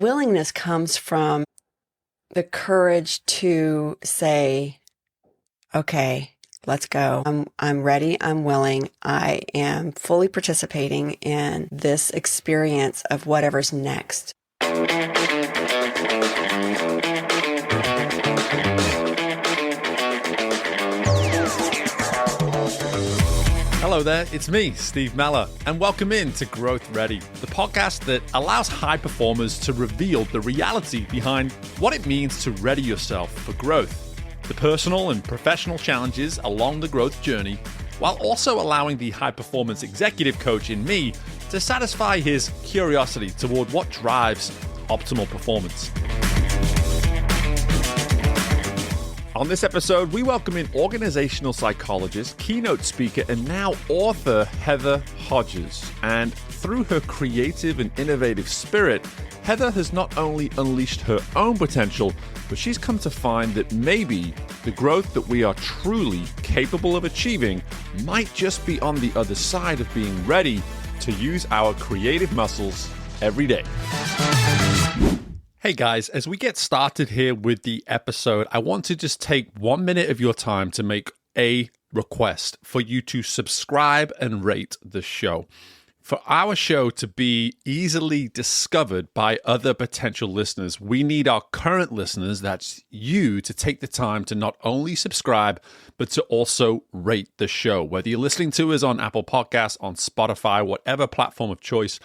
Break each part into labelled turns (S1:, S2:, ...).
S1: Willingness comes from the courage to say, okay, let's go. I'm ready. I'm willing. I am fully participating in this experience of whatever's next.
S2: Hello there, it's me, Steve Meller, and welcome in to Growth Ready, the podcast that allows high performers to reveal the reality behind what it means to ready yourself for growth, the personal and professional challenges along the growth journey, while also allowing the high performance executive coach in me to satisfy his curiosity toward what drives optimal performance. On this episode, we welcome in organizational psychologist, keynote speaker, and now author Heather Hodges. And through her creative and innovative spirit, Heather has not only unleashed her own potential, but she's come to find that maybe the growth that we are truly capable of achieving might just be on the other side of being ready to use our creative muscles every day. Hey guys, as we get started here with the episode, I want to just take 1 minute of your time to make a request for you to subscribe and rate the show. For our show to be easily discovered by other potential listeners, we need our current listeners, that's you, to take the time to not only subscribe, but to also rate the show. Whether you're listening to us on Apple Podcasts, on Spotify, whatever platform of choice,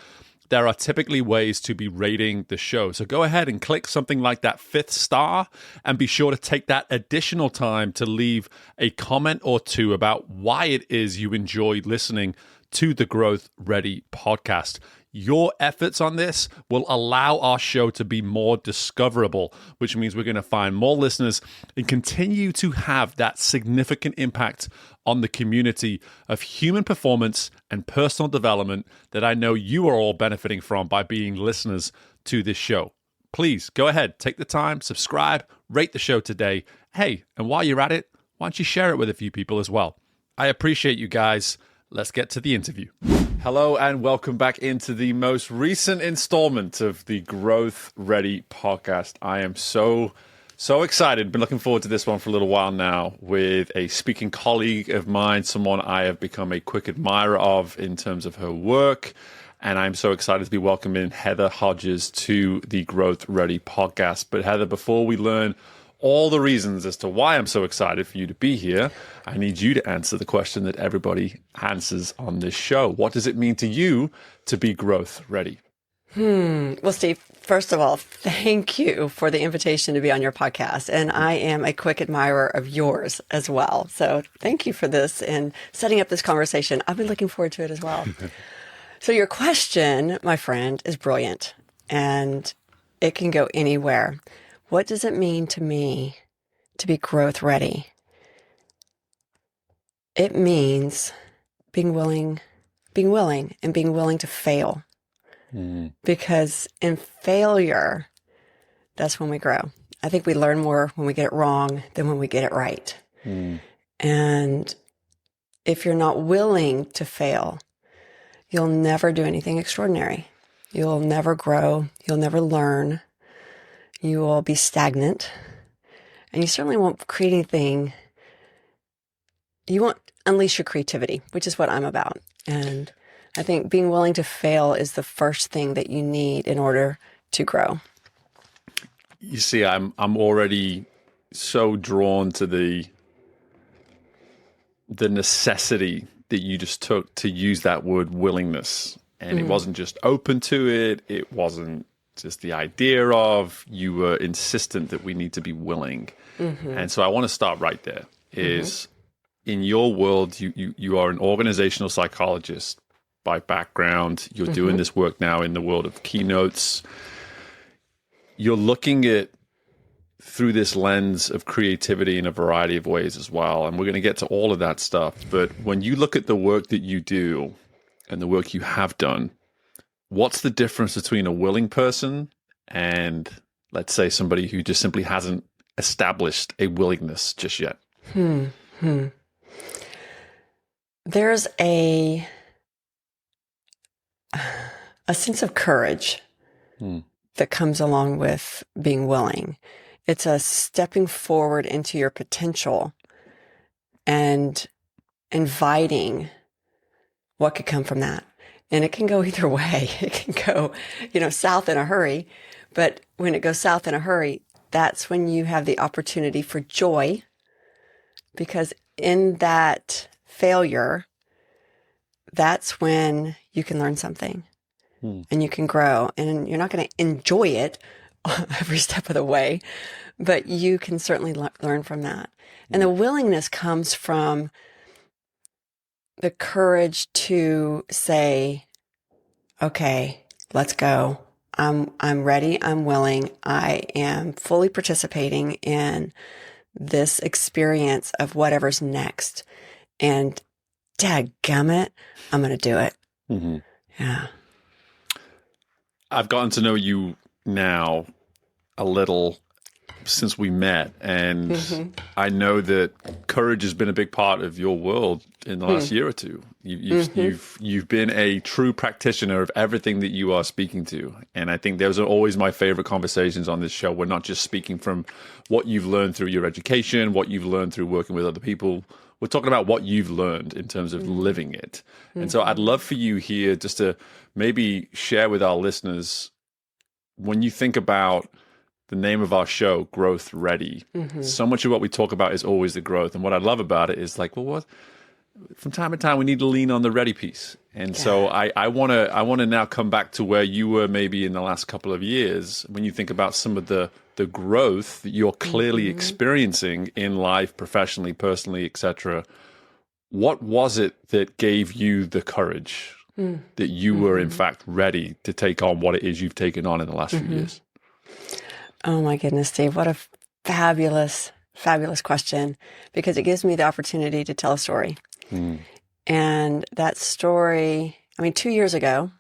S2: there are typically ways to be rating the show. So go ahead and click something like that 5th star and be sure to take that additional time to leave a comment or two about why it is you enjoyed listening to the Growth Ready podcast. Your efforts on this will allow our show to be more discoverable, which means we're going to find more listeners and continue to have that significant impact on the community of human performance and personal development that I know you are all benefiting from by being listeners to this show. Please go ahead, take the time, subscribe, rate the show today. Hey, and while you're at it, why don't you share it with a few people as well? I appreciate you guys. Let's get to the interview. Hello and welcome back into the most recent installment of the Growth Ready podcast. I am so excited. Been looking forward to this one for a little while now with a speaking colleague of mine, someone I have become a quick admirer of in terms of her work. And I'm so excited to be welcoming Heather Hodges to the Growth Ready podcast. But Heather, before we learn all the reasons as to why I'm so excited for you to be here, I need you to answer the question that everybody answers on this show. What does it mean to you to be growth ready?
S1: Well, Steve, first of all, thank you for the invitation to be on your podcast. And I am a quick admirer of yours as well. So thank you for this and setting up this conversation. I've been looking forward to it as well. So your question, my friend, is brilliant and it can go anywhere. What does it mean to me to be growth ready? It means being willing and being willing to fail. Because in failure, that's when we grow. I think we learn more when we get it wrong than when we get it right. And if you're not willing to fail, you'll never do anything extraordinary. You'll never grow. You'll never learn. You will be stagnant. And you certainly won't create anything. You won't unleash your creativity, which is what I'm about. And I think being willing to fail is the first thing that you need in order to grow.
S2: You see, I'm already so drawn to the necessity that you just took to use that word willingness. And it wasn't just open to it. It wasn't just the idea of, you were insistent that we need to be willing. And so I want to start right there is in your world, you are an organizational psychologist by background. You're doing this work now in the world of keynotes. You're looking at through this lens of creativity in a variety of ways as well. And we're going to get to all of that stuff. But when you look at the work that you do and the work you have done, what's the difference between a willing person and, let's say, somebody who just simply hasn't established a willingness just yet?
S1: There's a sense of courage that comes along with being willing. It's a stepping forward into your potential and inviting what could come from that. And it can go either way. It can go, south in a hurry. But when it goes south in a hurry, that's when you have the opportunity for joy, because in that failure, that's when you can learn something and you can grow, and you're not going to enjoy it every step of the way, but you can certainly learn from that. And the willingness comes from the courage to say, okay, let's go. I'm ready. I'm willing. I am fully participating in this experience of whatever's next. And dadgummit, I'm going to do it.
S2: Mm-hmm.
S1: Yeah.
S2: I've gotten to know you now a little since we met, and I know that courage has been a big part of your world in the last year or two. You've been a true practitioner of everything that you are speaking to, and I think those are always my favorite conversations on this show. We're not just speaking from what you've learned through your education, what you've learned through working with other people. We're talking about what you've learned in terms of living it. And so I'd love for you here just to maybe share with our listeners, when you think about the name of our show, Growth Ready, so much of what we talk about is always the growth. And what I love about it is like, well, from time to time, we need to lean on the ready piece. And so I want to now come back to where you were maybe in the last couple of years, when you think about some of the growth that you're clearly experiencing in life, professionally, personally, etc. What was it that gave you the courage that you were in fact ready to take on what it is you've taken on in the last few years?
S1: Oh my goodness, Steve, what a fabulous, fabulous question, because it gives me the opportunity to tell a story. And that story, 2 years ago,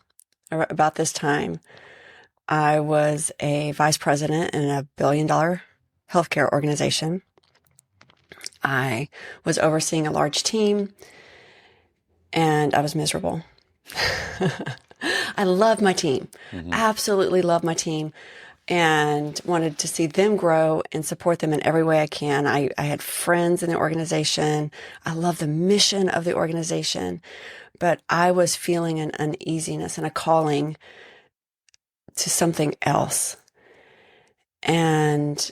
S1: about this time, I was a vice president in a $1 billion healthcare organization. I was overseeing a large team, and I was miserable. I love my team, absolutely love my team, and wanted to see them grow and support them in every way I can. I had friends in the organization. I love the mission of the organization, but I was feeling an uneasiness and a calling to something else. And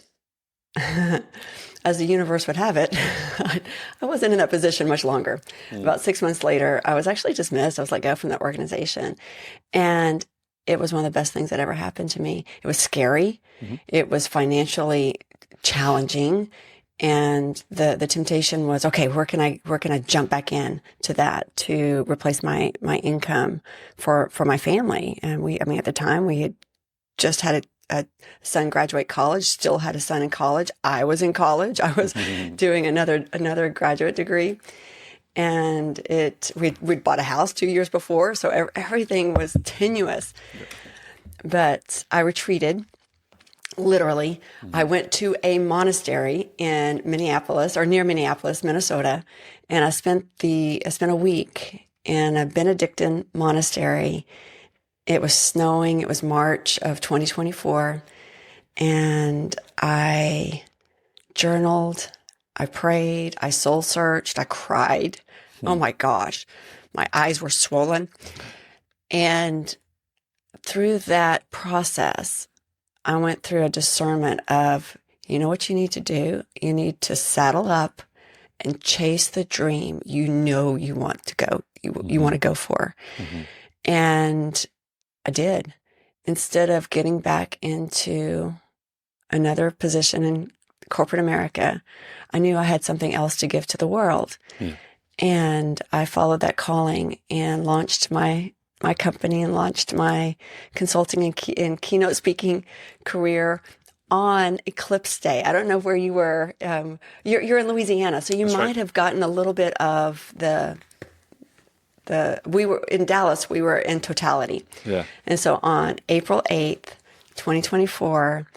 S1: as the universe would have it, I wasn't in that position much longer. About 6 months later, I was actually dismissed. I was let go from that organization. And it was one of the best things that ever happened to me. It was scary. It was financially challenging. And the temptation was, okay, where can I jump back in to that to replace my income for my family? And at the time we had just had a son graduate college, still had a son in college. I was in college. I was doing another graduate degree. And we'd bought a house 2 years before, so everything was tenuous. But I retreated, literally. I went to a monastery in Minneapolis, or near Minneapolis, Minnesota, and I spent a week in a Benedictine monastery. It was snowing. It was March of 2024, and I journaled. I prayed, I soul searched, I cried. Oh my gosh, my eyes were swollen. And through that process, I went through a discernment of, you know what you need to do? You need to saddle up and chase the dream you want to go, you want to go for. And I did. Instead of getting back into another position in corporate America, I knew I had something else to give to the world. And I followed that calling and launched my company and launched my consulting and keynote speaking career on Eclipse Day. I don't know where you were. You're in Louisiana, so you might have gotten a little bit of we were in Dallas, we were in totality. Yeah. And so on April 8th, 2024,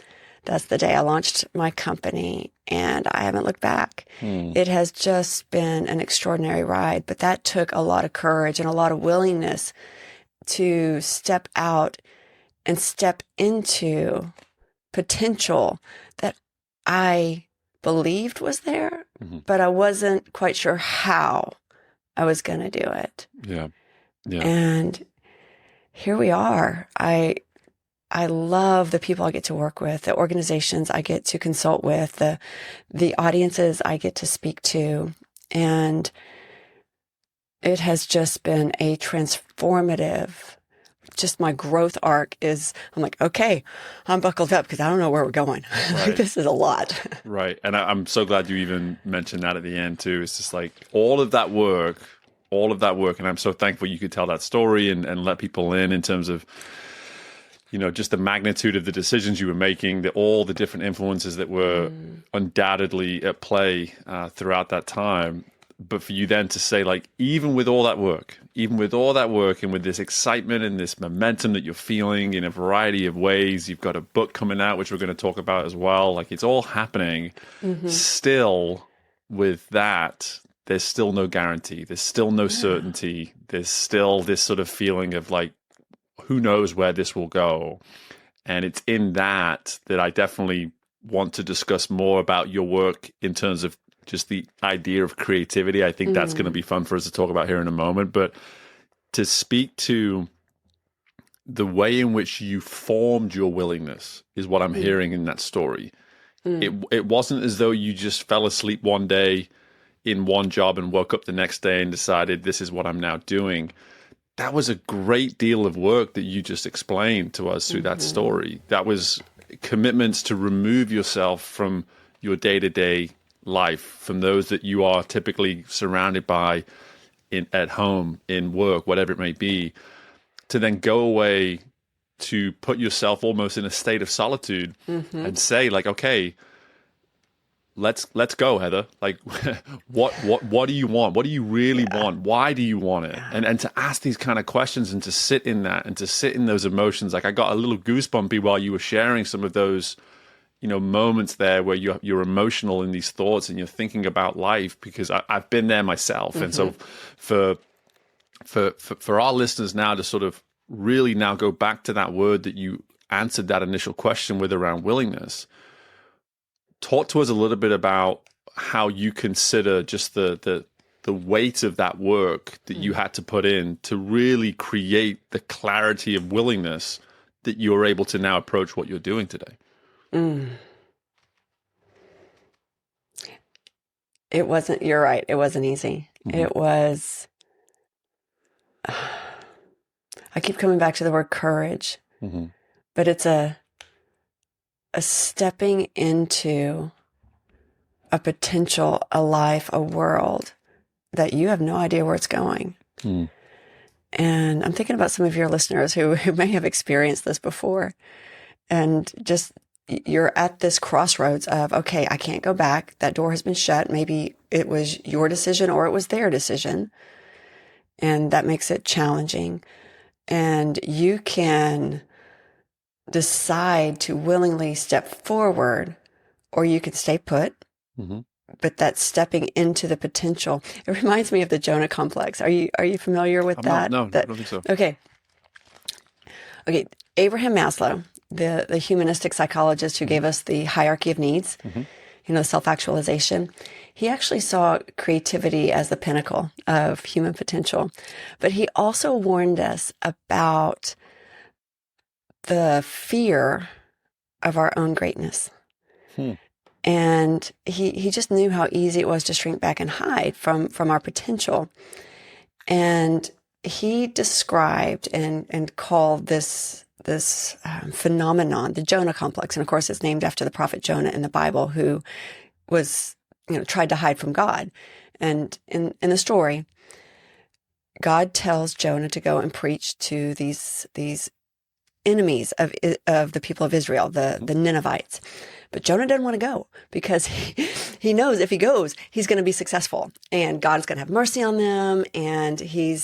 S1: that's the day I launched my company, and I haven't looked back. It has just been an extraordinary ride, but that took a lot of courage and a lot of willingness to step out and step into potential that I believed was there, but I wasn't quite sure how I was going to do it.
S2: Yeah. Yeah.
S1: And here we are. I love the people I get to work with, the organizations I get to consult with, the audiences I get to speak to. And it has just been a transformative, just my growth arc is, I'm like, okay, I'm buckled up because I don't know where we're going.
S2: Right.
S1: Like, this is a lot.
S2: Right. And I'm so glad you even mentioned that at the end too. It's just like all of that work. And I'm so thankful you could tell that story and let people in terms of, just the magnitude of the decisions you were making, all the different influences that were undoubtedly at play throughout that time. But for you then to say, like, even with all that work and with this excitement and this momentum that you're feeling in a variety of ways, you've got a book coming out, which we're going to talk about as well. Like, it's all happening. Still with that, there's still no guarantee. There's still no certainty. There's still this sort of feeling of like, who knows where this will go. And it's in that I definitely want to discuss more about your work in terms of just the idea of creativity. I think that's going to be fun for us to talk about here in a moment. But to speak to the way in which you formed your willingness is what I'm hearing in that story. It wasn't as though you just fell asleep one day in one job and woke up the next day and decided this is what I'm now doing. That was a great deal of work that you just explained to us through that story. That was commitments to remove yourself from your day-to-day life, from those that you are typically surrounded by at home, in work, whatever it may be, to then go away to put yourself almost in a state of solitude and say, like, okay, let's go, Heather. Like, what do you want? What do you really want? Why do you want it? And to ask these kind of questions and to sit in that and to sit in those emotions. Like, I got a little goosebumpy while you were sharing some of those, moments there where you're emotional in these thoughts and you're thinking about life, because I've been there myself. And so for our listeners now to sort of really now go back to that word that you answered that initial question with around willingness. Talk to us a little bit about how you consider just the weight of that work that you had to put in to really create the clarity of willingness that you're able to now approach what you're doing today.
S1: It wasn't, you're right. It wasn't easy. It was, I keep coming back to the word courage, but it's a stepping into a potential, a life, a world that you have no idea where it's going. And I'm thinking about some of your listeners who may have experienced this before, and just you're at this crossroads of, okay, I can't go back. That door has been shut. Maybe it was your decision or it was their decision. And that makes it challenging. And you can decide to willingly step forward, or you can stay put. But that's stepping into the potential. It reminds me of the Jonah Complex. Are you familiar with that?
S2: No, I don't think so.
S1: Okay. Abraham Maslow, the humanistic psychologist who gave us the hierarchy of needs, self-actualization, he actually saw creativity as the pinnacle of human potential. But he also warned us about the fear of our own greatness. And he just knew how easy it was to shrink back and hide from our potential. And he described and called this phenomenon the Jonah Complex. And of course, it's named after the prophet Jonah in the Bible, who was, tried to hide from God. And in the story, God tells Jonah to go and preach to these enemies of the people of Israel, the Ninevites. But Jonah doesn't want to go because he knows if he goes, he's going to be successful and God's going to have mercy on them. And he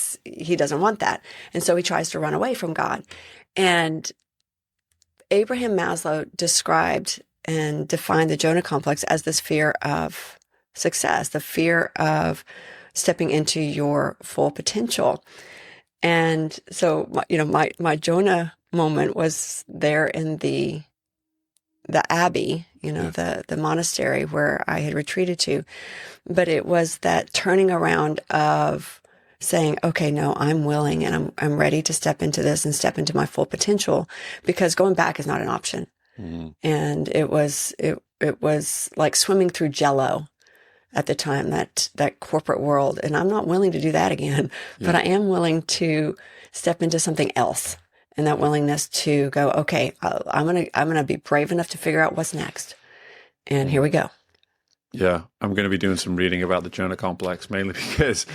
S1: doesn't want that. And so he tries to run away from God. And Abraham Maslow described and defined the Jonah Complex as this fear of success, the fear of stepping into your full potential. And so, my Jonah moment was there in the abbey, the monastery where I had retreated to. But it was that turning around of saying, okay, no, I'm willing and I'm ready to step into this and step into my full potential, because going back is not an option. And it was like swimming through Jello at the time, that corporate world. And I'm not willing to do that again, but I am willing to step into something else. And that willingness to go, okay, I'm going to be brave enough to figure out what's next. And here we go.
S2: Yeah, I'm going to be doing some reading about the Jonah Complex, mainly because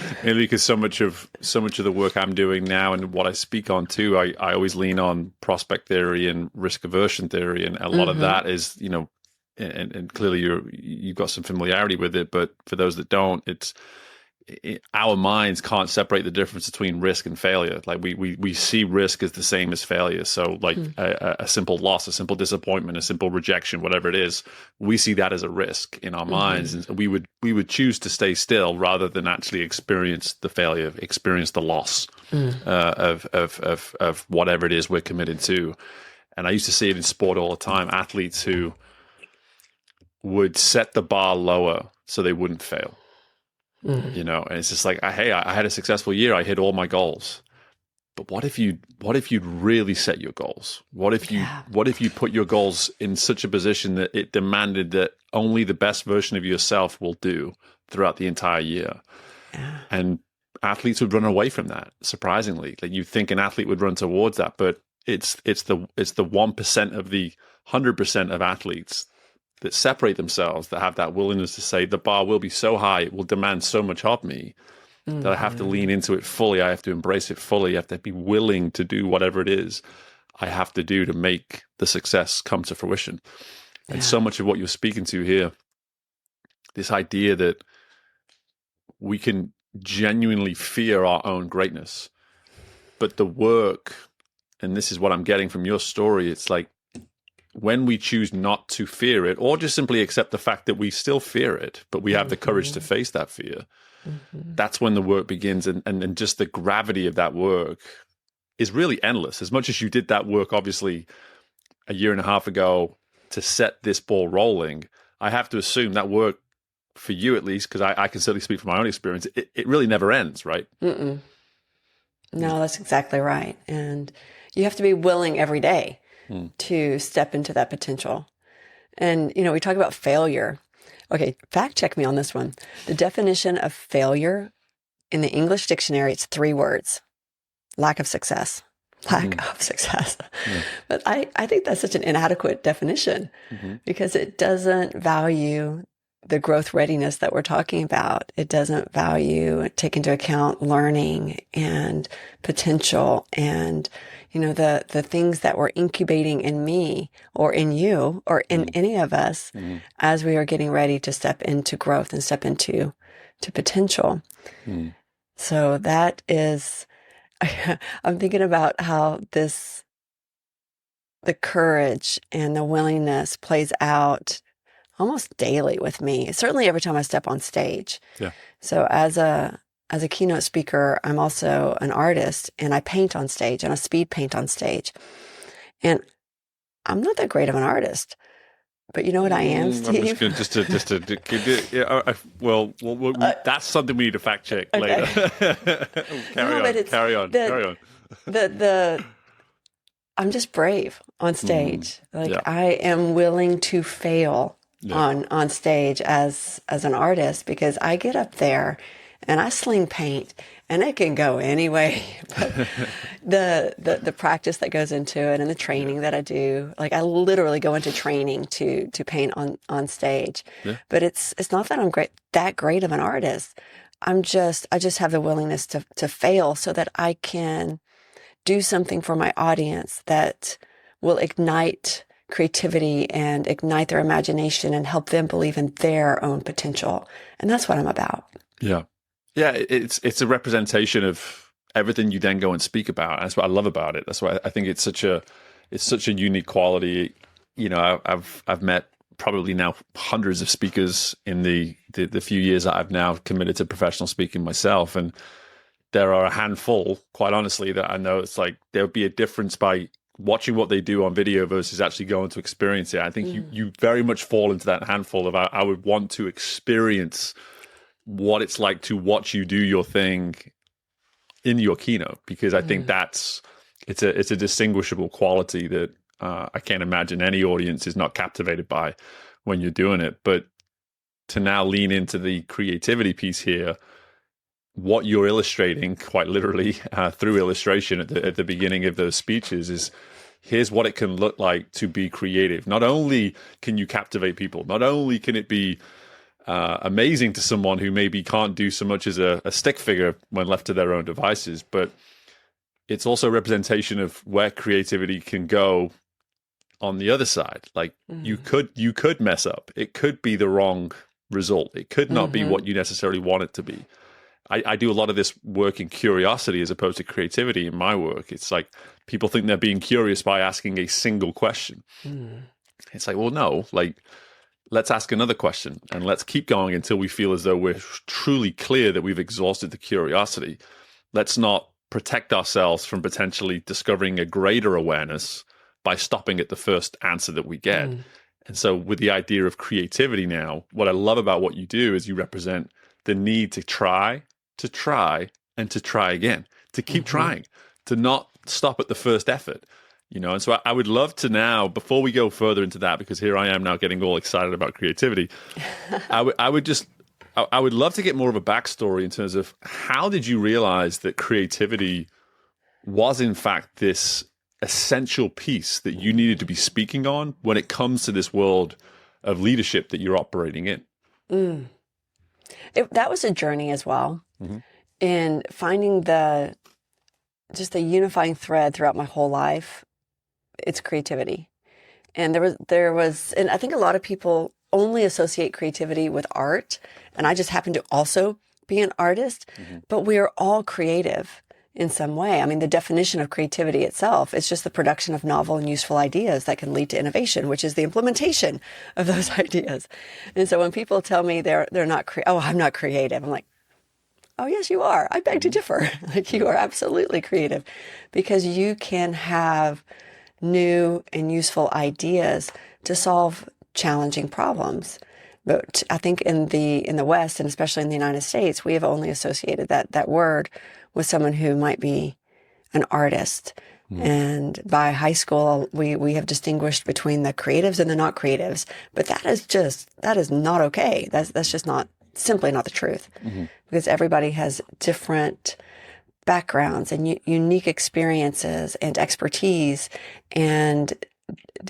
S2: so much of the work I'm doing now and what I speak on too, I always lean on prospect theory and risk aversion theory, and a lot of that is, and clearly you've got some familiarity with it, but for those that don't, our minds can't separate the difference between risk and failure. Like we see risk as the same as failure. So like a simple loss, a simple disappointment, a simple rejection, whatever it is, we see that as a risk in our minds. And we would choose to stay still rather than actually experience the failure, experience the loss of whatever it is we're committed to. And I used to see it in sport all the time, athletes who would set the bar lower so they wouldn't fail. And it's just like, hey, I had a successful year. I hit all my goals. But what if you'd really set your goals? What if you put your goals in such a position that it demanded that only the best version of yourself will do throughout the entire year? Yeah. And athletes would run away from that, surprisingly. Like, you'd think an athlete would run towards that, but it's the 1% of the 100% of athletes that separate themselves, that have that willingness to say the bar will be so high, it will demand so much of me that I have to lean into it fully. I have to embrace it fully. I have to be willing to do whatever it is I have to do to make the success come to fruition. And so much of what you're speaking to here, this idea that we can genuinely fear our own greatness, but the work, and this is what I'm getting from your story, it's like, when we choose not to fear it, or just simply accept the fact that we still fear it, but we have the courage to face that fear, that's when the work begins. And just the gravity of that work is really endless. As much as you did that work, obviously, a year and a half ago to set this ball rolling, I have to assume that work, for you at least, because I can certainly speak from my own experience, it really never ends, right?
S1: No, that's exactly right. And you have to be willing every day to step into that potential. And, we talk about failure. Okay, fact check me on this one. The definition of failure in the English dictionary, it's 3 words: lack of success. Lack of success. But I think that's such an inadequate definition because it doesn't value the growth readiness that we're talking about. It doesn't take into account learning and potential and, the things that we're incubating in me or in you or in any of us as we are getting ready to step into growth and step into potential. So that is, I'm thinking about how the courage and the willingness plays out almost daily with me. Certainly every time I step on stage. Yeah. So as a keynote speaker, I'm also an artist, and I paint on stage, and I speed paint on stage. And I'm not that great of an artist, but you know what I am, Steve?
S2: I'm that's something we need to fact check later. Carry on.
S1: I'm just brave on stage. I am willing to fail on stage as an artist, because I get up there and I sling paint, and it can go any way. But the practice that goes into it and the training that I do, like I literally go into training to paint on stage. Yeah. But it's not that I'm that great of an artist. I just have the willingness to fail so that I can do something for my audience that will ignite creativity and ignite their imagination and help them believe in their own potential. And that's what I'm about.
S2: Yeah. Yeah, it's a representation of everything you then go and speak about. That's what I love about it. That's why I think it's such a unique quality. I've met probably now hundreds of speakers in the few years that I've now committed to professional speaking myself, and there are a handful, quite honestly, that I know it's like there would be a difference by watching what they do on video versus actually going to experience it. I think you very much fall into that handful of I would want to experience what it's like to watch you do your thing in your keynote, because I think it's a distinguishable quality that I can't imagine any audience is not captivated by when you're doing it. But to now lean into the creativity piece here, what you're illustrating quite literally through illustration at the beginning of those speeches is, here's what it can look like to be creative. Not only can you captivate people, not only can it be amazing to someone who maybe can't do so much as a stick figure when left to their own devices, but it's also a representation of where creativity can go on the other side. Like you could mess up. It could be the wrong result. It could not be what you necessarily want it to be. I do a lot of this work in curiosity as opposed to creativity in my work. It's like people think they're being curious by asking a single question. It's like, well, no, like let's ask another question and let's keep going until we feel as though we're truly clear that we've exhausted the curiosity. Let's not protect ourselves from potentially discovering a greater awareness by stopping at the first answer that we get. And so with the idea of creativity now, what I love about what you do is you represent the need to try, and to try again, to keep trying, to not stop at the first effort, you know? And so I would love to now, before we go further into that, because here I am now getting all excited about creativity, I would love to get more of a backstory in terms of how did you realize that creativity was in fact this essential piece that you needed to be speaking on when it comes to this world of leadership that you're operating in?
S1: That was a journey as well, in finding just the unifying thread throughout my whole life. It's creativity, and there was, and I think a lot of people only associate creativity with art, and I just happen to also be an artist. But we are all creative in some way. I mean, the definition of creativity itself is just the production of novel and useful ideas that can lead to innovation, which is the implementation of those ideas. And so when people tell me they're not, I'm not creative, I'm like, oh, yes, you are. I beg to differ. Like, you are absolutely creative, because you can have new and useful ideas to solve challenging problems. But I think in the West, and especially in the United States, we have only associated that word with someone who might be an artist. And by high school, we have distinguished between the creatives and the not creatives. But that is not okay. That's just simply not the truth, because everybody has different backgrounds and unique experiences and expertise and,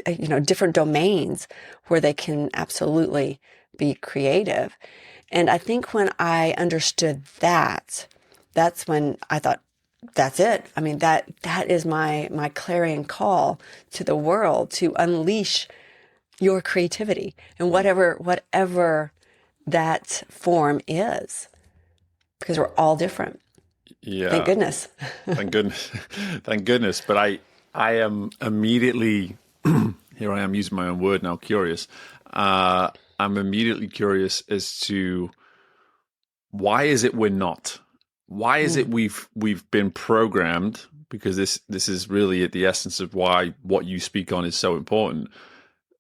S1: you know, different domains where they can absolutely be creative. And I think when I understood that, that's when I thought, that's it. I mean, that is my clarion call to the world, to unleash your creativity and whatever that form is, because we're all different.
S2: Yeah.
S1: Thank goodness.
S2: Thank goodness. Thank goodness. But I am immediately, here I am using my own word now, curious. I'm immediately curious as to why is it we're not? Why is it we've been programmed? Because this is really at the essence of why what you speak on is so important.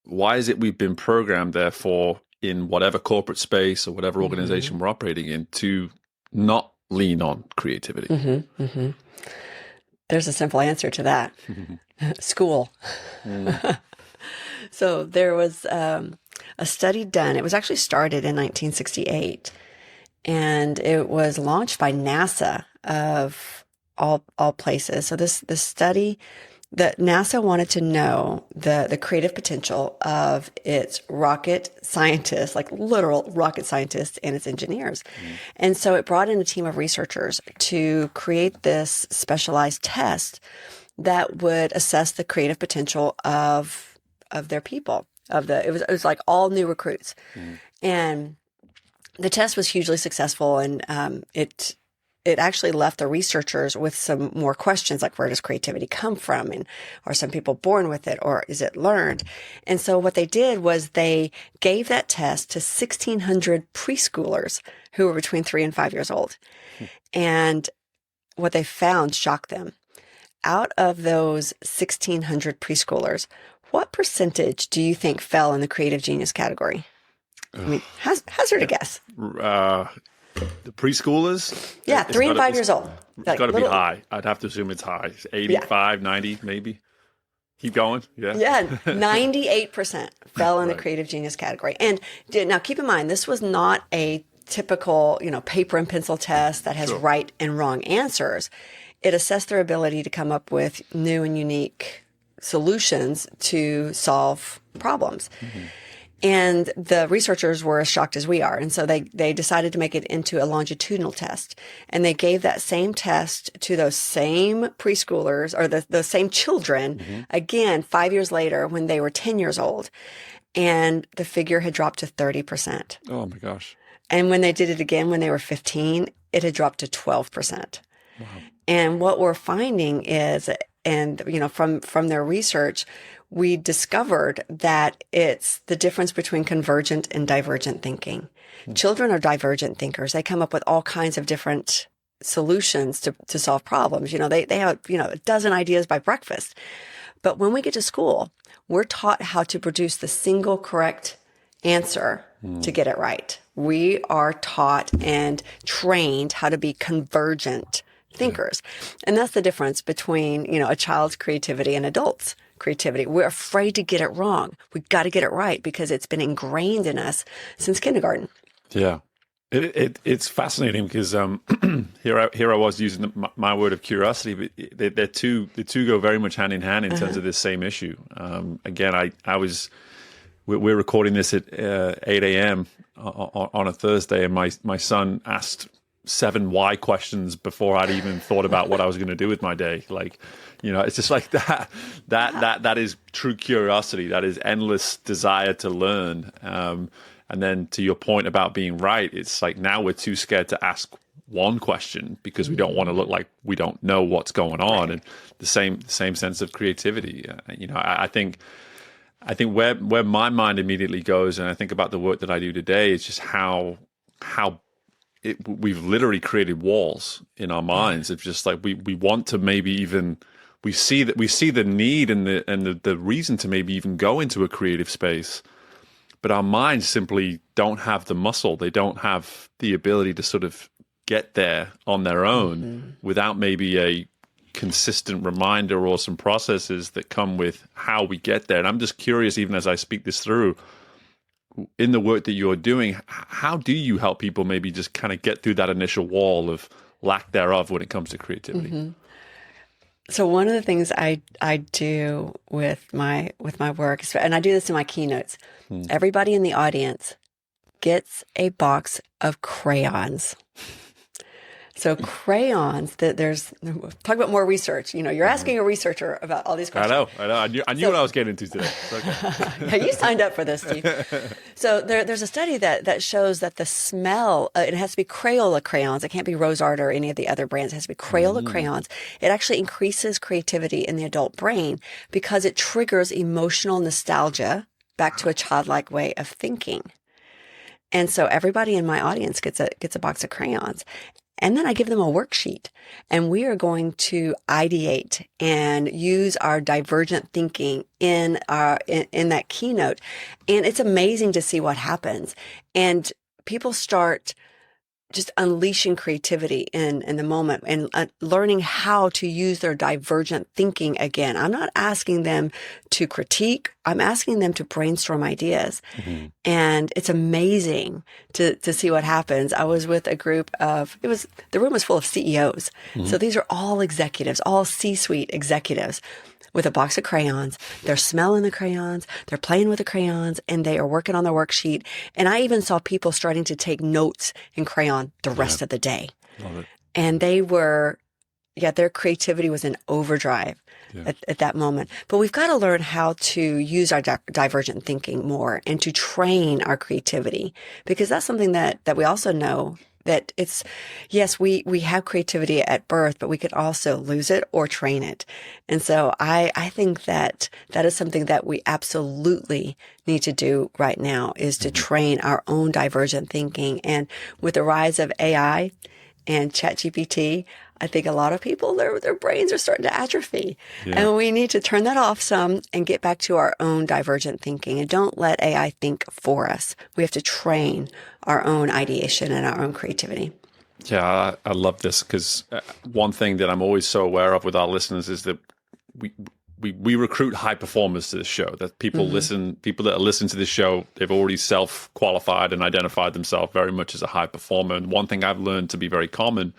S2: Why is it we've been programmed, therefore, in whatever corporate space or whatever organization we're operating in, to not lean on creativity?
S1: There's a simple answer to that. School. So there was a study done. It was actually started in 1968. And it was launched by NASA, of all places. So this study, that NASA wanted to know the creative potential of its rocket scientists, like literal rocket scientists, and its engineers. And so it brought in a team of researchers to create this specialized test that would assess the creative potential of their people. It was like all new recruits, and the test was hugely successful, and it actually left the researchers with some more questions, like, where does creativity come from? And are some people born with it, or is it learned? And so what they did was they gave that test to 1,600 preschoolers who were between 3 and 5 years old. And what they found shocked them. out of those 1,600 preschoolers, what percentage do you think fell in the creative genius category? I mean, hazard a guess.
S2: The preschoolers?
S1: Yeah, 3 and 5 years old.
S2: It's got to be high. I'd have to assume it's high. 85, 90, maybe. Keep going. Yeah.
S1: Yeah, 98% fell in the creative genius category. And now keep in mind, this was not a typical, paper and pencil test that has right and wrong answers. It assessed their ability to come up with new and unique solutions to solve problems. Mm-hmm. And the researchers were as shocked as we are. And so they decided to make it into a longitudinal test. And they gave that same test to those same preschoolers or those same children, again, 5 years later when they were 10 years old. And the figure had dropped to 30%.
S2: Oh, my gosh.
S1: And when they did it again when they were 15, it had dropped to 12%. Wow. And what we're finding is, and from their research, we discovered that it's the difference between convergent and divergent thinking. Children are divergent thinkers. They come up with all kinds of different solutions to solve problems. They have, a dozen ideas by breakfast. But when we get to school, we're taught how to produce the single correct answer to get it right. We are taught and trained how to be convergent thinkers. And that's the difference between, a child's creativity and adults' creativity. We're afraid to get it wrong. We've got to get it right because it's been ingrained in us since kindergarten.
S2: Yeah. It's fascinating because here I was using my word of curiosity, but the two go very much hand in hand in terms of this same issue. Again, we're recording this at 8 a.m. on a Thursday, and my son asked 7 why questions before I'd even thought about what I was going to do with my day. It's just like that. That is true curiosity. That is endless desire to learn. And then to your point about being right, it's like now we're too scared to ask one question because we don't want to look like we don't know what's going on. Right. And the same sense of creativity. I think where my mind immediately goes, and I think about the work that I do today, is just how we've literally created walls in our minds of just like we want to maybe even we see the need and the reason to maybe even go into a creative space, but our minds simply don't have the muscle. They don't have the ability to sort of get there on their own without maybe a consistent reminder or some processes that come with how we get there. And I'm just curious, even as I speak this through, in the work that you're doing, how do you help people maybe just kind of get through that initial wall of lack thereof when it comes to creativity? Mm-hmm.
S1: So one of the things I do with my work, and I do this in my keynotes, everybody in the audience gets a box of crayons. So crayons, talk about more research. You're asking a researcher about all these questions.
S2: I know. I knew what I was getting into today.
S1: Okay. Yeah, you signed up for this, Steve. So there's a study that shows that the smell, it has to be Crayola crayons. It can't be Rose Art or any of the other brands. It has to be Crayola crayons. It actually increases creativity in the adult brain because it triggers emotional nostalgia back to a childlike way of thinking. And so everybody in my audience gets a box of crayons. And then I give them a worksheet, and we are going to ideate and use our divergent thinking in that keynote. And it's amazing to see what happens. And people start just unleashing creativity in the moment and learning how to use their divergent thinking again. I'm not asking them to critique. I'm asking them to brainstorm ideas. Mm-hmm. And it's amazing to see what happens. I was with a group the room was full of CEOs. Mm-hmm. So these are all executives, all C-suite executives with a box of crayons. They're smelling the crayons, they're playing with the crayons, and they are working on their worksheet. And I even saw people starting to take notes in crayon the rest of the day.
S2: Love it.
S1: And they were, their creativity was in overdrive at that moment. But we've got to learn how to use our divergent thinking more and to train our creativity, because that's something that we also know that it's, yes, we have creativity at birth, but we could also lose it or train it. And so I think that is something that we absolutely need to do right now, is to train our own divergent thinking. And with the rise of AI and ChatGPT, I think a lot of people, their brains are starting to atrophy. Yeah. And we need to turn that off some and get back to our own divergent thinking. And don't let AI think for us. We have to train our own ideation and our own creativity.
S2: Yeah, I love this because one thing that I'm always so aware of with our listeners is that we recruit high performers to this show. That people that are listening to this show, they've already self-qualified and identified themselves very much as a high performer. And one thing I've learned to be very common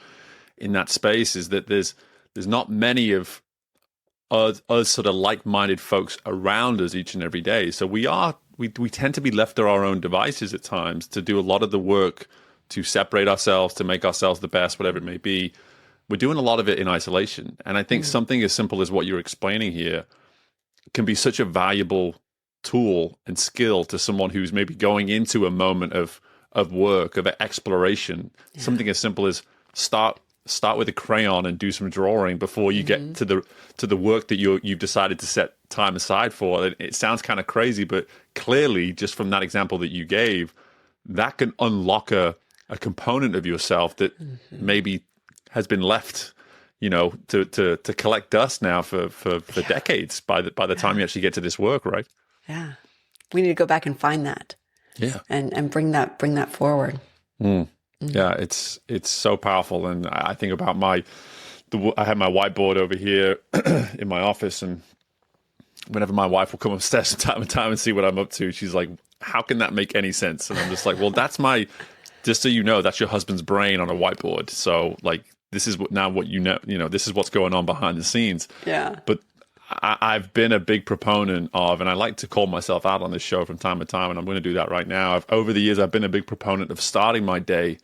S2: in that space is that there's not many of us sort of like-minded folks around us each and every day. So we tend to be left to our own devices at times to do a lot of the work to separate ourselves, to make ourselves the best, whatever it may be. We're doing a lot of it in isolation. And I think something as simple as what you're explaining here can be such a valuable tool and skill to someone who's maybe going into a moment of work, of exploration. Yeah. Something as simple as start with a crayon and do some drawing before you get to the work that you've decided to set time aside for. It sounds kind of crazy, but clearly, just from that example that you gave, that can unlock a component of yourself that maybe has been left, to collect dust now for decades by the time you actually get to this work, right?
S1: Yeah. We need to go back and find that.
S2: Yeah.
S1: And bring that forward.
S2: Yeah, it's so powerful. And I think about I have my whiteboard over here in my office, and whenever my wife will come upstairs from time to time and see what I'm up to, she's like, how can that make any sense? And I'm just like, well, just so you know, that's your husband's brain on a whiteboard. So like, this is what this is what's going on behind the scenes.
S1: Yeah.
S2: But I've been a big proponent of, and I like to call myself out on this show from time to time, and I'm going to do that right now. Over the years, I've been a big proponent of starting my day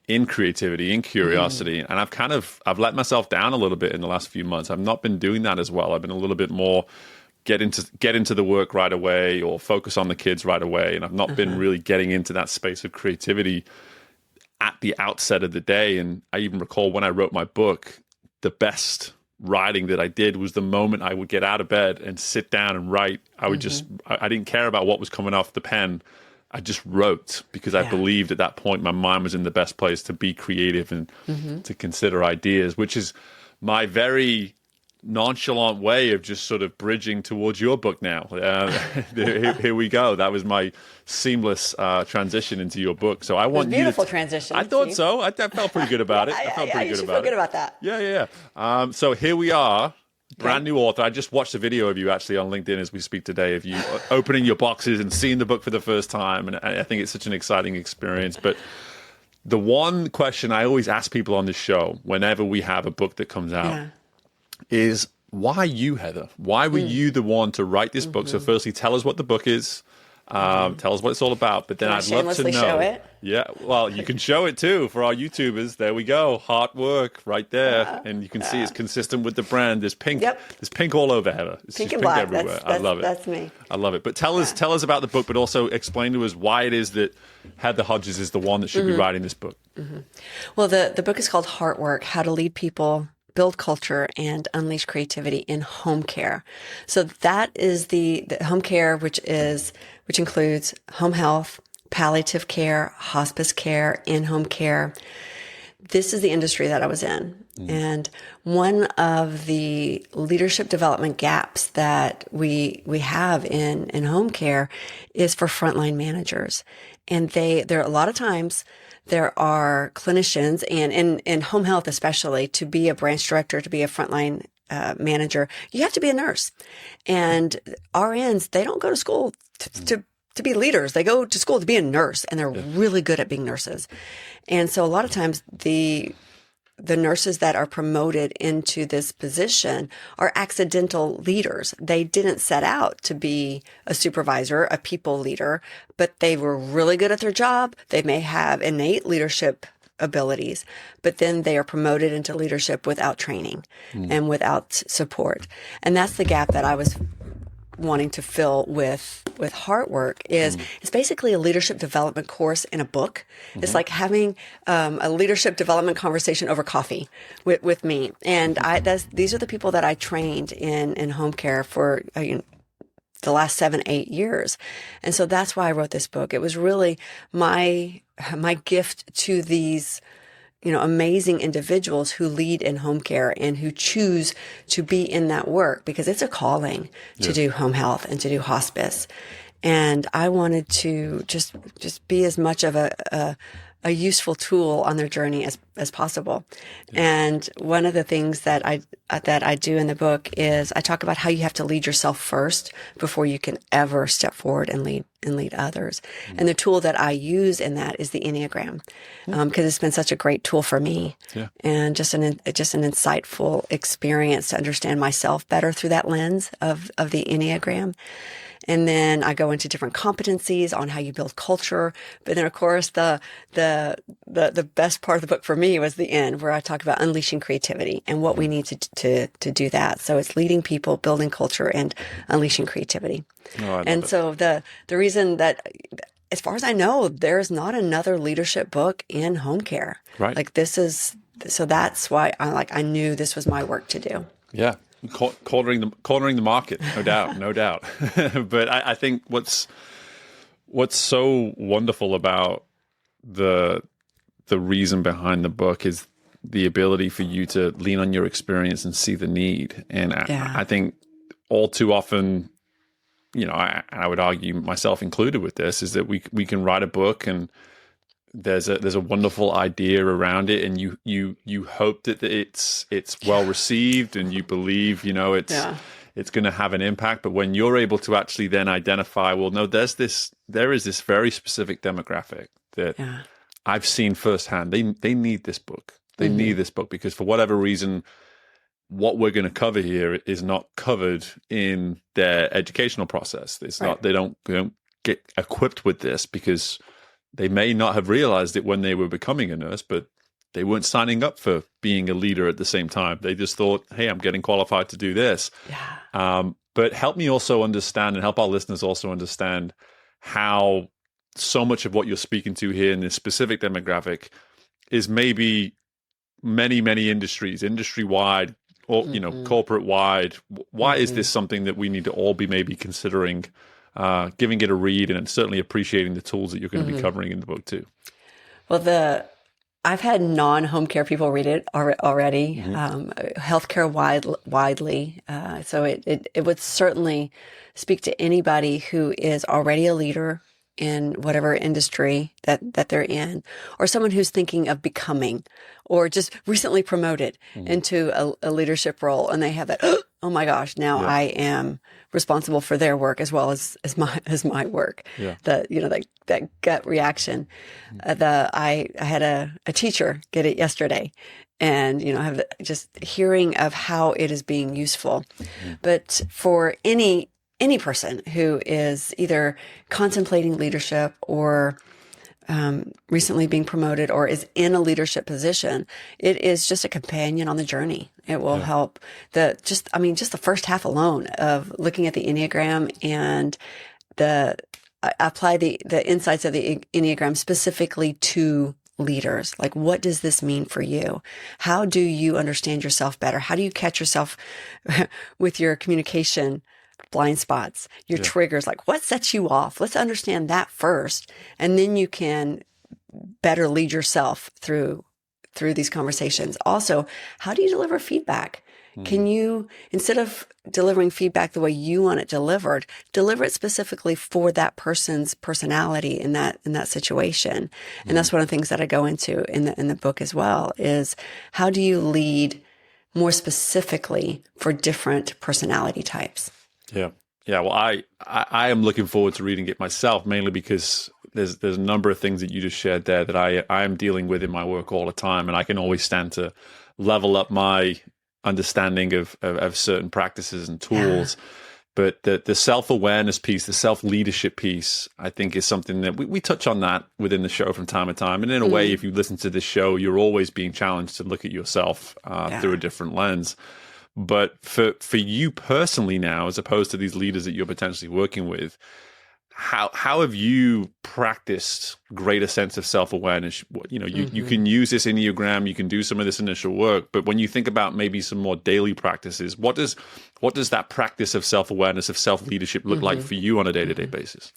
S2: in creativity, in curiosity, and I've let myself down a little bit in the last few months. I've not been doing that as well. I've been a little bit more get into the work right away or focus on the kids right away, and I've not been really getting into that space of creativity at the outset of the day. And I even recall when I wrote my book, the best writing that I did was the moment I would get out of bed and sit down and write. I would I didn't care about what was coming off the pen. I just wrote because I believed at that point my mind was in the best place to be creative and to consider ideas, which is my very nonchalant way of just sort of bridging towards your book now. Here we go. That was my seamless transition into your book. So I want you
S1: beautiful transition.
S2: I thought so. I felt pretty good about it. I felt pretty good about it.
S1: Good about that.
S2: Yeah. So here we are. Brand new author. I just watched a video of you actually on LinkedIn as we speak today of you opening your boxes and seeing the book for the first time. And I think it's such an exciting experience. But the one question I always ask people on this show whenever we have a book that comes out is, why you, Heather? Why were you the one to write this book? So firstly, tell us what the book is. Tell us what it's all about. But then I'd love to know.
S1: Show it?
S2: Yeah, well, you can show it too for our YouTubers. There we go. Hard work right there. And you can see it's consistent with the brand. There's pink. There's pink all over, Heather. It's
S1: pink
S2: just
S1: and black.
S2: Everywhere. I love it.
S1: That's me.
S2: I love it. But tell us about the book, but also explain to us why it is that Heather Hodges is the one that should be writing this book.
S1: Well, the book is called Heart Work: How to Lead People, Build Culture, and Unleash Creativity in Home Care. So that is the home care, which includes home health, palliative care, hospice care, in-home care. This is the industry that I was in. And one of the leadership development gaps that we have in home care is for frontline managers. And there are a lot of times there are clinicians, and in home health especially, to be a branch director, to be a frontline manager, you have to be a nurse. And RNs, they don't go to school to be leaders. They go to school to be a nurse, and they're really good at being nurses. And so a lot of times the nurses that are promoted into this position are accidental leaders. They didn't set out to be a supervisor, a people leader, but they were really good at their job. They may have innate leadership abilities, but then they are promoted into leadership without training and without support. And that's the gap that I was wanting to fill with Heart Work. It's basically a leadership development course in a book. It's like having a leadership development conversation over coffee with me. And these are the people that I trained in home care for the last 7-8 years. And so that's why I wrote this book. It was really my gift to these amazing individuals who lead in home care and who choose to be in that work because it's a calling to do home health and to do hospice. And I wanted to just be as much of a useful tool on their journey as possible. And one of the things that I do in the book is I talk about how you have to lead yourself first before you can ever step forward and lead others. And the tool that I use in that is the Enneagram, because it's been such a great tool for me, and just an insightful experience to understand myself better through that lens of the Enneagram. And then I go into different competencies on how you build culture. But then, of course, the best part of the book for me was the end, where I talk about unleashing creativity and what we need to do that. So it's leading people, building culture, and unleashing creativity. And so the reason that, as far as I know, there's not another leadership book in home care.
S2: Right.
S1: Like so that's why I knew this was my work to do.
S2: Yeah. Cornering the market, no doubt. But I think what's so wonderful about the reason behind the book is the ability for you to lean on your experience and see the need. And I think all too often, I would argue, myself included with this, is that we can write a book and there's a wonderful idea around it, and you hope that it's well received, and you believe it's going to have an impact. But when you're able to actually then identify, well, no, there is this very specific demographic that I've seen firsthand. They need this book. They need this book because for whatever reason, what we're going to cover here is not covered in their educational process. It's not. They don't get equipped with this because they may not have realized it when they were becoming a nurse, but they weren't signing up for being a leader at the same time. They just thought, hey, I'm getting qualified to do this. But help me also understand, and help our listeners also understand, how so much of what you're speaking to here in this specific demographic is maybe many, many industries, industry-wide or, corporate-wide. Why is this something that we need to all be maybe considering giving it a read, and certainly appreciating the tools that you're going to be covering in the book too?
S1: Well, I've had non-home care people read it already, healthcare widely. So it would certainly speak to anybody who is already a leader in whatever industry that they're in, or someone who's thinking of becoming, or just recently promoted into a leadership role, and they have that, oh my gosh, now I am responsible for their work as well as my work. That gut reaction. I had a teacher get it yesterday, and have just hearing of how it is being useful. But for any person who is either contemplating leadership or recently being promoted or is in a leadership position, it is just a companion on the journey. It will help just the first half alone of looking at the Enneagram, and I apply the insights of the Enneagram specifically to leaders. Like, what does this mean for you? How do you understand yourself better? How do you catch yourself with your communication blind spots, your triggers? Like, what sets you off? Let's understand that first, and then you can better lead yourself through these conversations. Also, how do you deliver feedback? Can you, instead of delivering feedback the way you want it delivered, deliver it specifically for that person's personality in that situation? And that's one of the things that I go into in the book as well, is how do you lead more specifically for different personality types? Yeah.
S2: Well, I am looking forward to reading it myself, mainly because there's a number of things that you just shared there that I am dealing with in my work all the time, and I can always stand to level up my understanding of certain practices and tools. But the self-awareness piece, the self-leadership piece, I think is something that we touch on that within the show from time to time. And in a way, if you listen to this show, you're always being challenged to look at yourself through a different lens. But for you personally now, as opposed to these leaders that you're potentially working with, how have you practiced greater sense of self-awareness? You can use this Enneagram, you can do some of this initial work, but when you think about maybe some more daily practices, what does that practice of self-awareness, of self-leadership look like for you on a day-to-day basis?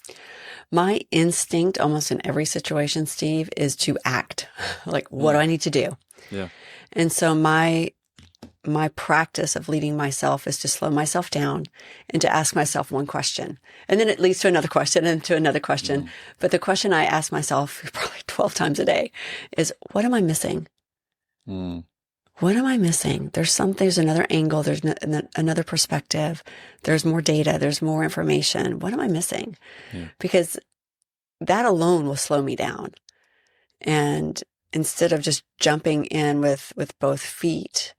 S1: My instinct almost in every situation, Steve, is to act. Like, what do I need to do?
S2: Yeah.
S1: And so my practice of leading myself is to slow myself down and to ask myself one question. And then it leads to another question and to another question. But the question I ask myself probably 12 times a day is, what am I missing? What am I missing? There's another angle. There's another perspective. There's more data. There's more information. What am I missing?
S2: Yeah.
S1: Because that alone will slow me down. And instead of just jumping in with both feet,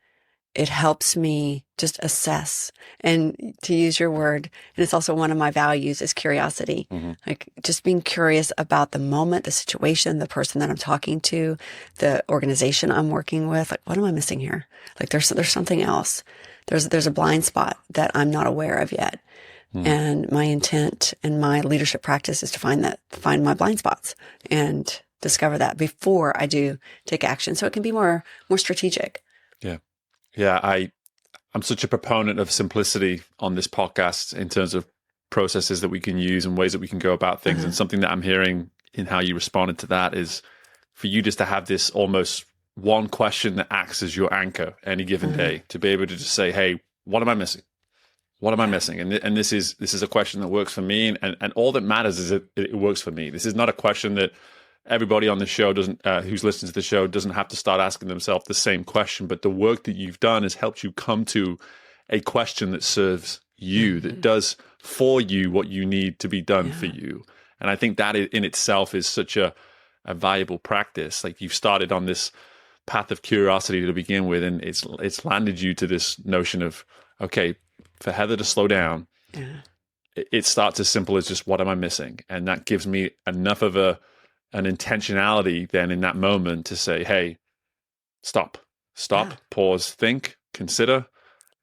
S1: it helps me just assess. And to use your word, and it's also one of my values, is curiosity. Like just being curious about the moment, the situation, the person that I'm talking to, the organization I'm working with. Like, what am I missing here? Like there's something else. There's a blind spot that I'm not aware of yet. And my intent and my leadership practice is to find my blind spots and discover that before I do take action. So it can be more strategic.
S2: Yeah. Yeah, I'm such a proponent of simplicity on this podcast in terms of processes that we can use and ways that we can go about things. And something that I'm hearing in how you responded to that is for you just to have this almost one question that acts as your anchor any given day, to be able to just say, hey, what am I missing? What am I missing? And this is a question that works for me. And all that matters is it works for me. This is not a question that everybody on the show who's listening to the show doesn't have to start asking themselves the same question, but the work that you've done has helped you come to a question that serves you, that does for you what you need to be done for you. And I think that in itself is such a valuable practice. Like you've started on this path of curiosity to begin with, and it's landed you to this notion of, okay, for Heather to slow down, it starts as simple as just, what am I missing? And that gives me enough of an intentionality then in that moment to say, hey, stop, pause, think, consider,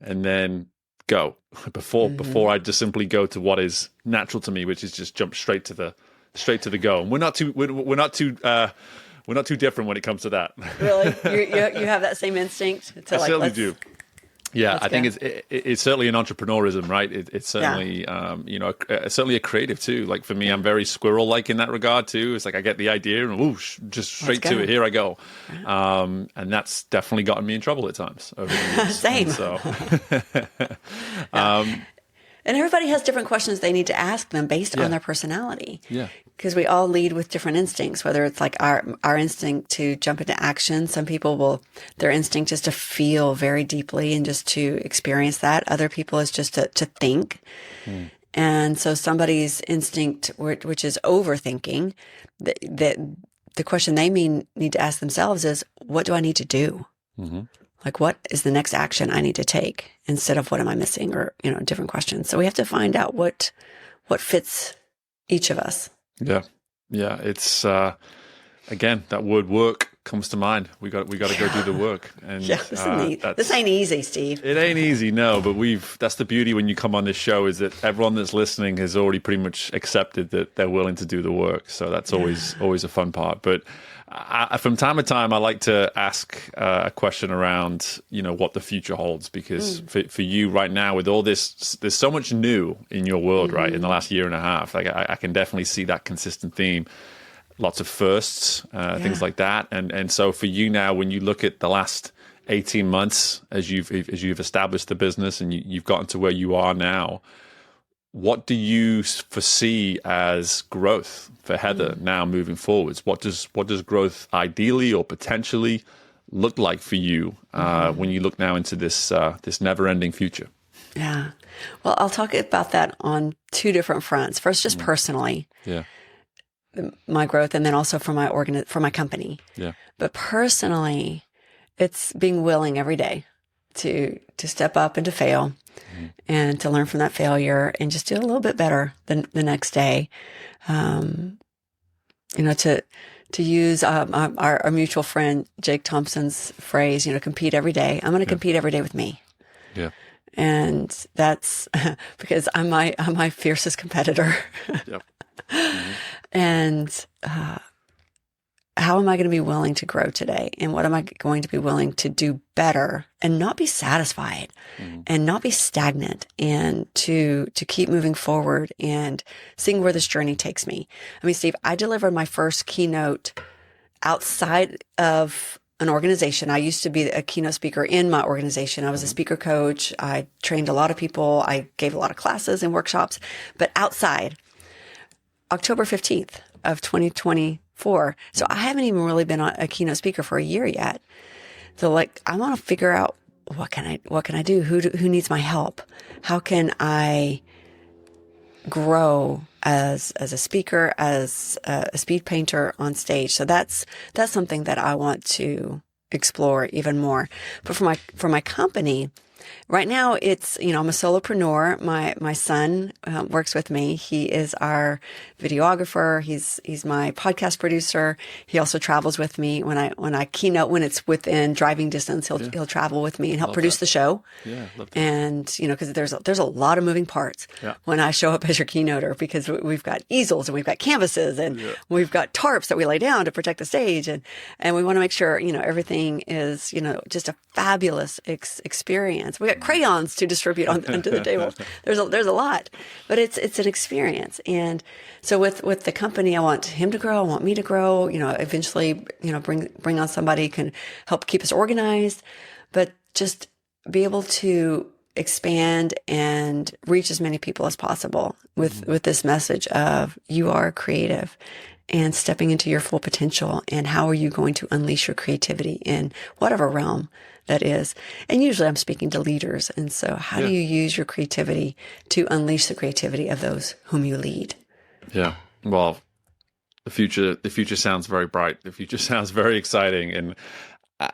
S2: and then go before I just simply go to what is natural to me, which is just jump straight to the go. And we're not too different when it comes to that.
S1: Really? You have that same instinct?
S2: I certainly do. Yeah, I think it's certainly an entrepreneurism, right? It's certainly, certainly a creative too. Like for me, I'm very squirrel-like in that regard too. It's like I get the idea and whoosh, just straight to it. Here I go. And that's definitely gotten me in trouble at times over the years.
S1: Same.
S2: And so,
S1: and everybody has different questions they need to ask them based on their personality.
S2: Yeah.
S1: Because we all lead with different instincts, whether it's like our instinct to jump into action. Some people their instinct is to feel very deeply and just to experience that. Other people is just to think. And so somebody's instinct, which is overthinking, that the question they need to ask themselves is, what do I need to do? Like, what is the next action I need to take instead of what am I missing, or, different questions. So we have to find out what fits each of us.
S2: Yeah. Yeah. It's, again, that word work comes to mind. We got to go do the work. And
S1: this ain't easy, Steve.
S2: It ain't easy. No, but that's the beauty when you come on this show, is that everyone that's listening has already pretty much accepted that they're willing to do the work. So that's always a fun part. But from time to time, I like to ask a question around, what the future holds, because for you right now, with all this, there's so much new in your world, right? In the last year and a half, like I can definitely see that consistent theme. Lots of firsts, things like that. And so for you now, when you look at the last 18 months, as you've established the business and you've gotten to where you are now, what do you foresee as growth for Heather now moving forwards? What does growth ideally or potentially look like for you when you look now into this never-ending future?
S1: Yeah. Well, I'll talk about that on two different fronts. First, just personally.
S2: Yeah.
S1: My growth, and then also for my company.
S2: Yeah.
S1: But personally, it's being willing every day to step up and to fail, and to learn from that failure and just do a little bit better the next day. To use our mutual friend Jake Thompson's phrase, compete every day. I'm going to compete every day with me.
S2: Yeah.
S1: And that's because I'm my fiercest competitor.
S2: Yep.
S1: And how am I going to be willing to grow today? And what am I going to be willing to do better and not be satisfied and not be stagnant, and to keep moving forward and seeing where this journey takes me? I mean, Steve, I delivered my first keynote outside of an organization. I used to be a keynote speaker in my organization. I was a speaker coach. I trained a lot of people. I gave a lot of classes and workshops, but outside, October 15th of 2024. So I haven't even really been a keynote speaker for a year yet. So like, I want to figure out what can I do? Who needs my help? How can I grow as a speaker, as a speed painter on stage? So that's something that I want to explore even more. But for my company, right now it's, I'm a solopreneur. My son works with me. He is our videographer. He's my podcast producer. He also travels with me when I keynote, when it's within driving distance. He'll travel with me and help produce the show.
S2: Yeah, love that.
S1: And because there's a lot of moving parts when I show up as your keynoter, because we've got easels and we've got canvases and we've got tarps that we lay down to protect the stage, and we want to make sure everything is just a fabulous experience. We got crayons to distribute onto the table. There's a lot, but it's an experience. And so with the company, I want him to grow. I want me to grow. Eventually, bring on somebody who can help keep us organized, but just be able to expand and reach as many people as possible with this message of you are creative and stepping into your full potential. And how are you going to unleash your creativity in whatever realm that is? And usually I'm speaking to leaders. And so how do you use your creativity to unleash the creativity of those whom you lead?
S2: Yeah. Well, the future sounds very bright. The future sounds very exciting. And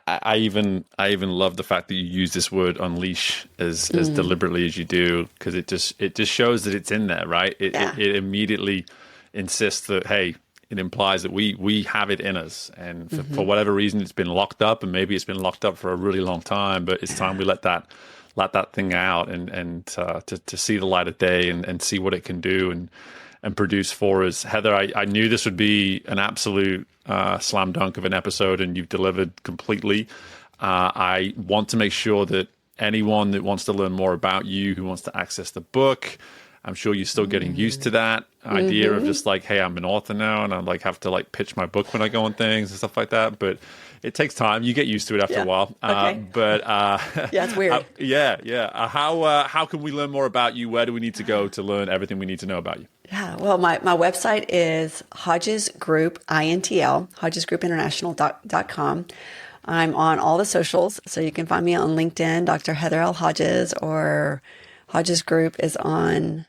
S2: I even love the fact that you use this word unleash as deliberately as you do, because it just shows that it's in there, right? It immediately insists that, hey, it implies that we have it in us, and for whatever reason it's been locked up, and maybe it's been locked up for a really long time, but it's time we let that thing out and to see the light of day and see what it can do and produce for us. Heather, I knew this would be an absolute slam dunk of an episode, and you've delivered completely. I want to make sure that anyone that wants to learn more about you, who wants to access the book, I'm sure you're still getting used to that idea of just like, hey, I'm an author now, and I have to pitch my book when I go on things and stuff like that. But it takes time. You get used to it after a while.
S1: Okay. It's weird.
S2: How can we learn more about you? Where do we need to go to learn everything we need to know about you?
S1: Yeah, well, my website is Hodges Group, INTL, HodgesGroupInternational.com. I'm on all the socials, so you can find me on LinkedIn, Dr. Heather L. Hodges, or Hodges Group is on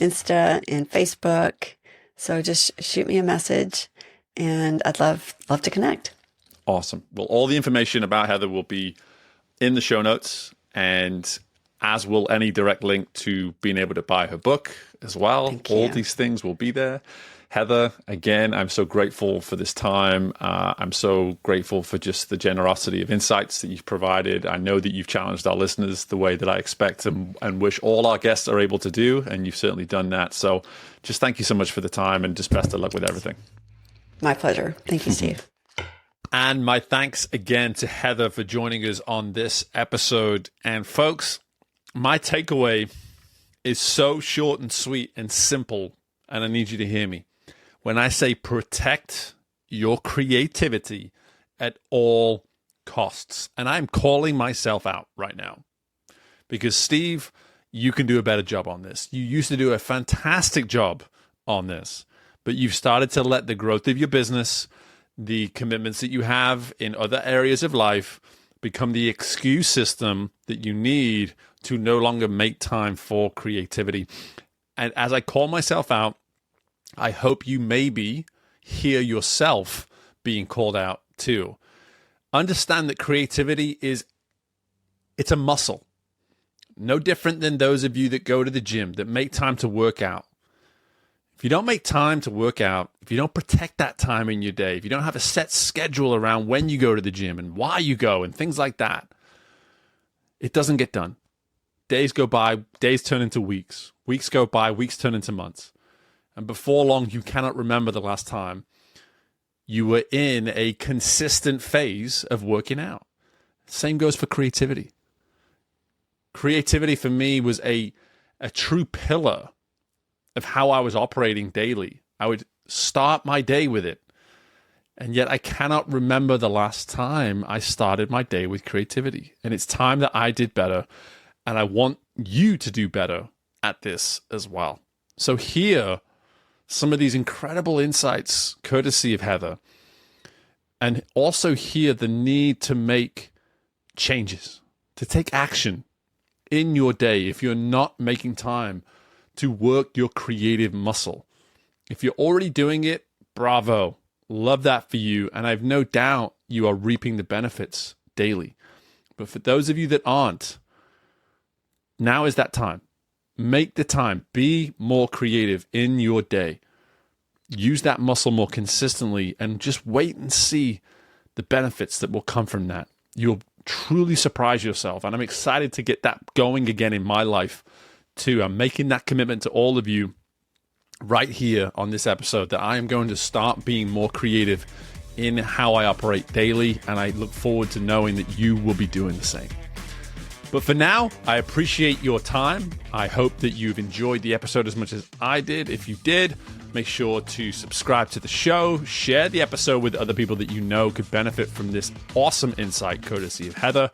S1: Insta and Facebook. So just shoot me a message, and I'd love to connect.
S2: Awesome. Well, all the information about Heather will be in the show notes, and as will any direct link to being able to buy her book as well. All these things will be there. Heather, again, I'm so grateful for this time. I'm so grateful for just the generosity of insights that you've provided. I know that you've challenged our listeners the way that I expect and wish all our guests are able to do, and you've certainly done that. So just thank you so much for the time, and just best of luck with everything.
S1: My pleasure. Thank you, Steve.
S2: And my thanks again to Heather for joining us on this episode. And folks, my takeaway is so short and sweet and simple, and I need you to hear me. When I say protect your creativity at all costs, and I'm calling myself out right now, because Steve, you can do a better job on this. You used to do a fantastic job on this, but you've started to let the growth of your business, the commitments that you have in other areas of life, become the excuse system that you need to no longer make time for creativity. And as I call myself out, I hope you maybe hear yourself being called out too. Understand that creativity it's a muscle. No different than those of you that go to the gym, that make time to work out. If you don't make time to work out, if you don't protect that time in your day, if you don't have a set schedule around when you go to the gym and why you go and things like that, it doesn't get done. Days go by, days turn into weeks. Weeks go by, weeks turn into months. And before long, you cannot remember the last time you were in a consistent phase of working out. Same goes for creativity. Creativity for me was a true pillar of how I was operating daily. I would start my day with it. And yet I cannot remember the last time I started my day with creativity. And it's time that I did better. And I want you to do better at this as well. So here, some of these incredible insights, courtesy of Heather. And also here, the need to make changes, to take action in your day if you're not making time to work your creative muscle. If you're already doing it, bravo. Love that for you. And I have no doubt you are reaping the benefits daily. But for those of you that aren't, now is that time. Make the time. Be more creative in your day. Use that muscle more consistently and just wait and see the benefits that will come from that. You'll truly surprise yourself. And I'm excited to get that going again in my life too. I'm making that commitment to all of you right here on this episode that I am going to start being more creative in how I operate daily. And I look forward to knowing that you will be doing the same. But for now, I appreciate your time. I hope that you've enjoyed the episode as much as I did. If you did, make sure to subscribe to the show, share the episode with other people that you know could benefit from this awesome insight courtesy of Heather.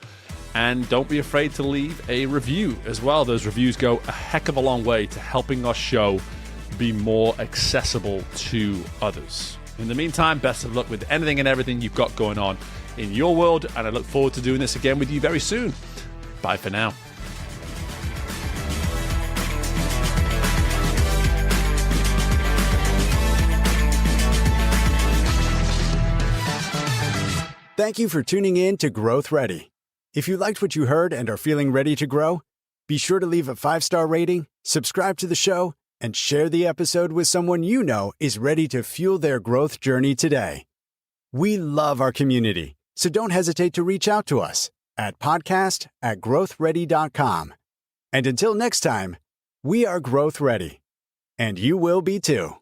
S2: And don't be afraid to leave a review as well. Those reviews go a heck of a long way to helping our show be more accessible to others. In the meantime, best of luck with anything and everything you've got going on in your world. And I look forward to doing this again with you very soon. Bye for now.
S3: Thank you for tuning in to Growth Ready. If you liked what you heard and are feeling ready to grow, be sure to leave a 5-star rating, subscribe to the show, and share the episode with someone you know is ready to fuel their growth journey today. We love our community, so don't hesitate to reach out to us at podcast@growthready.com. And until next time, we are Growth Ready, and you will be too.